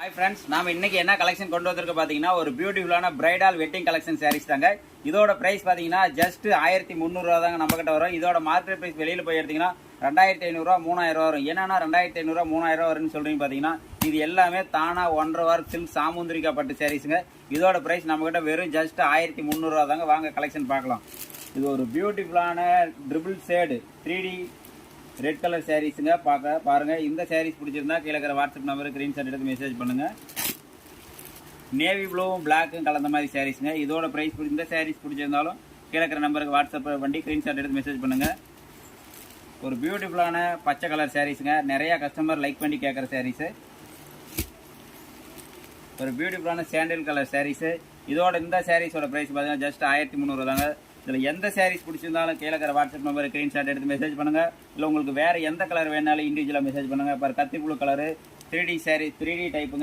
Hi friends, நாம இன்னைக்கு என்ன கலெக்ஷன் கொண்டு வந்திருக்க பாத்தீங்கன்னா ஒரு பியூட்டிஃபுல்லான பிரைடல் வெட்டிங் கலெக்ஷன் சாரீஸ் தாங்க. இதோட பிரைஸ் பாத்தீங்கன்னா ஜஸ்ட் 1300 ரூபா தாங்க நம்ம கிட்ட வரும். இதோட மார்க்கெட் பிரைஸ் வெளியில போய் எடுத்தீங்கன்னா 2500 ரூபா 3000 ரூபா வரும். என்னன்னா 2500 ரூபா 3000 ரூபா வரும்னு சொல்றீங்க பாத்தீங்கன்னா இது எல்லாமே தானா 1.5 வார் சில்க் சாமுந்திரிகா பட்டு சாரீஸுங்க. இதோட பிரைஸ் நம்ம கிட்ட வெறும் ஜஸ்ட் 1300 ரூபா தாங்க. வாங்க கலெக்ஷன் பார்க்கலாம். இது ஒரு பியூட்டிஃபுல்லான triple shade 3D red colour சாரீஸுங்க. பாருங்க. இந்த சாரீஸ் பிடிச்சிருந்தா கீழே இருக்கிற வாட்ஸ்அப் நம்பருக்கு ஸ்கிரீன்ஷாட் எடுத்து மெசேஜ் பண்ணுங்க. நேவி ப்ளூவும் பிளாக்கும் கலந்த மாதிரி சாரீஸுங்க. இதோட பிரைஸ் இந்த சாரீஸ் பிடிச்சிருந்தாலும் கீழே இருக்கிற நம்பருக்கு வாட்ஸ்அப் பண்ணி ஸ்கிரீன்ஷாட் எடுத்து மெசேஜ் பண்ணுங்க. ஒரு பியூட்டிஃபுல்லான பச்சை கலர் சாரீஸுங்க. நிறைய கஸ்டமர் லைக் பண்ணி கேட்குற சாரீஸு. ஒரு பியூட்டிஃபுல்லான சாண்டில் கலர் சாரீஸு. இதோட இந்த சாரீஸோட பிரைஸ் பார்த்தீங்கன்னா ஜஸ்ட் 1300 தாங்க. இதில் எந்த சாரீஸ் பிடிச்சிருந்தாலும் கீழே இருக்கிற வாட்ஸ்அப் நம்பர் ஸ்க்ரீன்ஷாட் எடுத்து மெசேஜ் பண்ணுங்கள். இல்லை உங்களுக்கு வேறு எந்த கலர் வேணாலும் இண்டிவிஜுவலாக மெசேஜ் பண்ணுங்கள். இப்போ கத்தி blue colour 3D saris 3D டைப்புங்க.